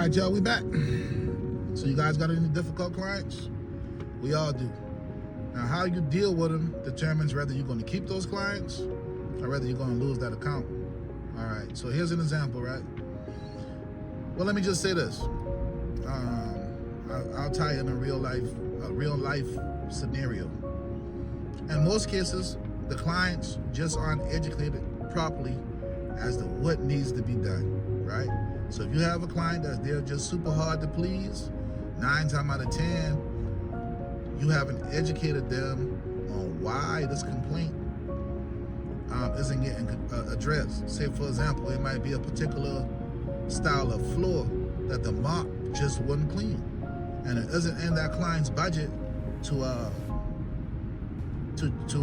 right, y'all, we back. So you guys got any difficult clients? We all do. Now, how you deal with them determines whether you're going to keep those clients or whether you're going to lose that account. All right, so here's an example, right? Well, let me just say this. I'll tie in a real life scenario. In most cases, the clients just aren't educated properly as to what needs to be done, right? So if you have a client that they're just super hard to please, 9 times out of 10, you haven't educated them on why this complaint isn't getting addressed. Say, for example, it might be a particular style of floor that the mop just wasn't clean, and it isn't in that client's budget to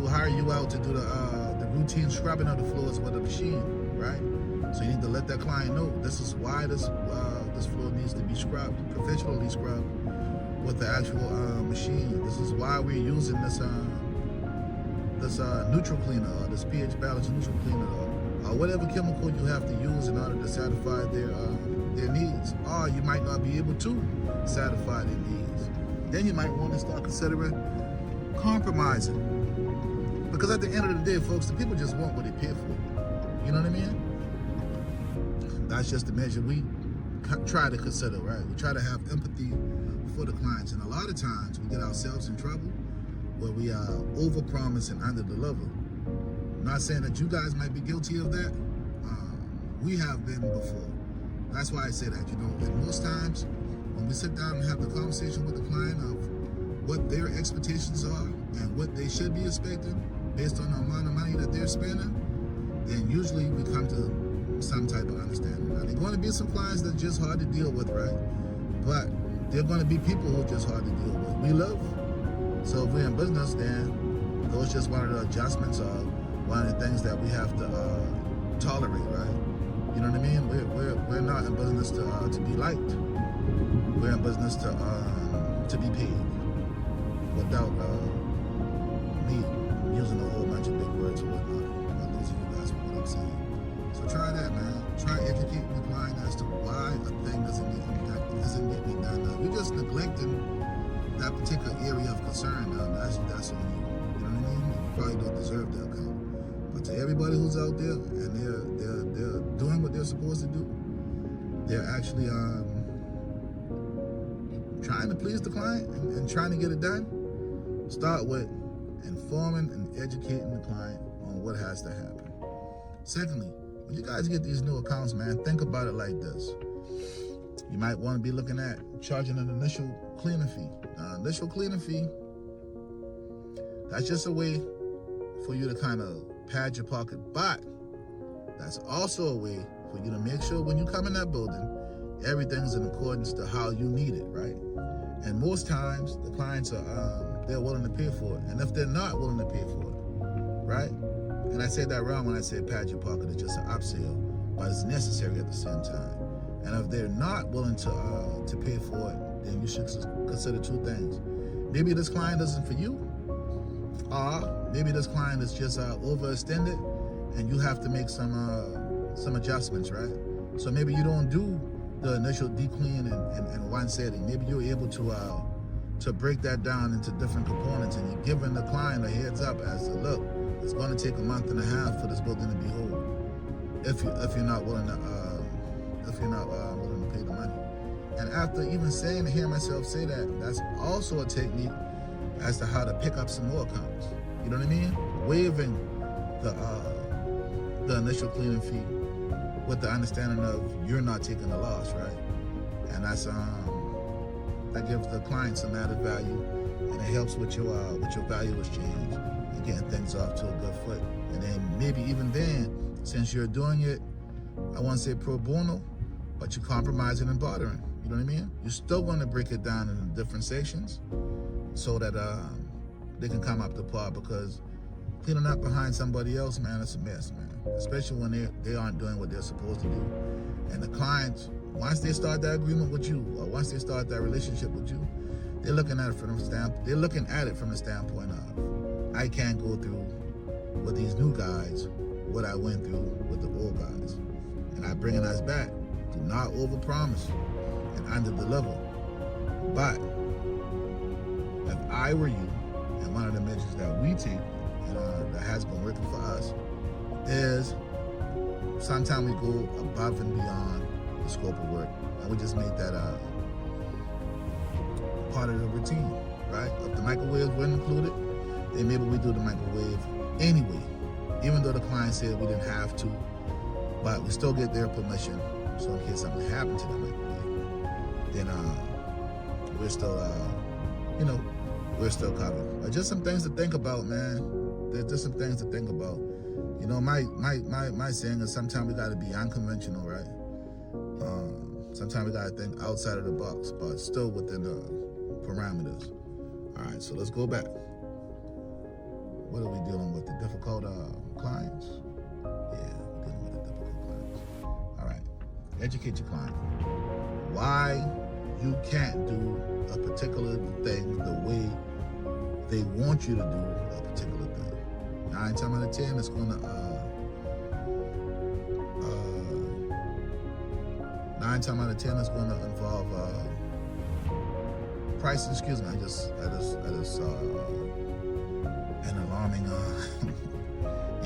hire you out to do the routine scrubbing of the floors with a machine, right? So you need to let that client know this is why this floor needs to be scrubbed, professionally scrubbed with the actual machine. This is why we're using this neutral cleaner, or this pH balance neutral cleaner, or whatever chemical you have to use in order to satisfy their needs. Or you might not be able to satisfy their needs. Then you might want to start considering compromising. Because at the end of the day, folks, the people just want what they pay for. You know what I mean? That's just the measure we try to consider, right? We try to have empathy for the clients. And a lot of times we get ourselves in trouble where we overpromise and underdeliver. I'm not saying that you guys might be guilty of that. We have been before. That's why I say that, you know. And most times when we sit down and have the conversation with the client of what their expectations are and what they should be expecting based on the amount of money that they're spending, then usually we come to some type of understanding. Now, there are going to be some clients that are just hard to deal with, right? But there are going to be people who are just hard to deal with. We live. So if we're in business, then those just one of the adjustments or one of the things that we have to tolerate, right? You know what I mean? We're not in business to be liked. We're in business to be paid without me using a whole bunch of big words or whatnot. I'm losing you guys with what I'm saying. So try that, man. Try educating the client as to why a thing isn't getting done. You're just neglecting that particular area of concern. That's on you. You know what I mean? You probably don't deserve that account. But to everybody who's out there and they're doing what they're supposed to do, they're actually trying to please the client and trying to get it done. Start with informing and educating the client on what has to happen. Secondly, when you guys get these new accounts, man, think about it like this. You might want to be looking at charging an initial cleaning fee. Initial cleaning fee, that's just a way for you to kind of pad your pocket, but that's also a way for you to make sure when you come in that building, everything's in accordance to how you need it, right? And most times, the clients they're willing to pay for it. And if they're not willing to pay for it, right? And I said that wrong when I said pad your pocket. It's just an upsell, but it's necessary at the same time. And if they're not willing to pay for it, then you should consider 2 things. Maybe this client isn't for you, or maybe this client is just overextended, and you have to make some adjustments, right? So maybe you don't do the initial deep clean in one setting. Maybe you're able to break that down into different components, and you're giving the client a heads up as to, look, it's going to take a month and a half for this building to be whole. If you're not willing to willing to pay the money. And after even hearing myself say that, that's also a technique as to how to pick up some more accounts. You know what I mean? Waiving the initial cleaning fee with the understanding of you're not taking a loss, right? And that's that gives the client some added value, and it helps with your value exchange and getting things off to a good foot. And then maybe even then, since you're doing it, I won't say pro bono, but you're compromising and bartering. You know what I mean? You're still going to break it down into different sections so that they can come up to par, because cleaning up behind somebody else, man, it's a mess, man. Especially when they aren't doing what they're supposed to do. And the clients, once they start that agreement with you, or once they start that relationship with you, they're looking at it from the standpoint of, I can't go through with these new guys what I went through with the old guys. And I bring us back. Do not overpromise and under-deliver. But if I were you, and one of the measures that we take that has been working for us is sometimes we go above and beyond the scope of work, and we just make that part of the routine, right? If the microwaves weren't included, then maybe we do the microwave anyway, even though the client said we didn't have to, but we still get their permission. So in case something happened to the microwave, then we're still, we're still covered. But just some things to think about, man. There's just some things to think about. You know, my saying is sometimes we got to be unconventional, right? Sometimes we got to think outside of the box, but still within the parameters. All right, so let's go back. What are we dealing with? The difficult clients? Yeah, we're dealing with the difficult clients. All right, educate your client. Why you can't do a particular thing the way they want you to do a particular thing. 9 times out of 10, it's going to 9 times out of 10 is going to involve prices. Excuse me, I just saw an alarming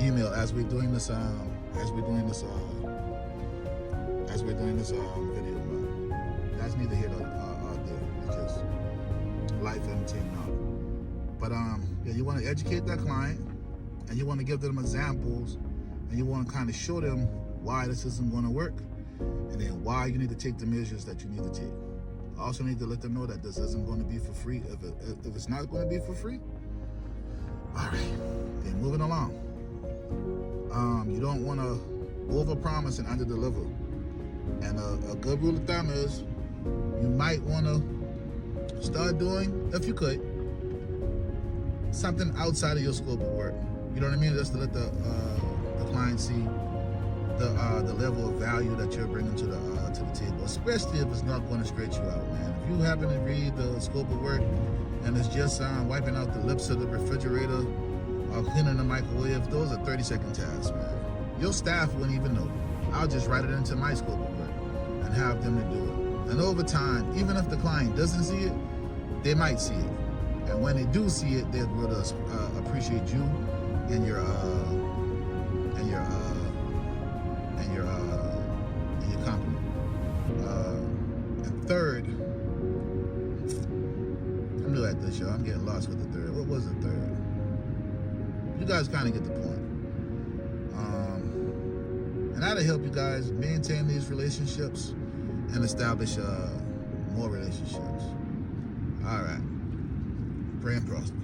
email as we're doing this video. That's neither here nor there. It's just life entertainment. But yeah, you want to educate that client, and you want to give them examples, and you want to kind of show them why this isn't going to work, and then why you need to take the measures that you need to take. Also need to let them know that this isn't going to be for free. If it's not going to be for free, all right, then moving along. You don't want to overpromise and underdeliver. And a good rule of thumb is you might want to start doing, if you could, something outside of your scope of work. You know what I mean? Just to let the client see the level of value that you're bringing to the table, especially if it's not going to stretch you out, man. If you happen to read the scope of work and it's just wiping out the lips of the refrigerator or cleaning the microwave, those are 30-second tasks, man. Your staff wouldn't even know. I'll just write it into my scope of work and have them to do it. And over time, even if the client doesn't see it, they might see it. And when they do see it, they'll really appreciate you and your company. And third, I'm new at this, y'all. I'm getting lost with the third. What was the third? You guys kind of get the point. And that'll help you guys maintain these relationships and establish more relationships. All right. Pray and prosper.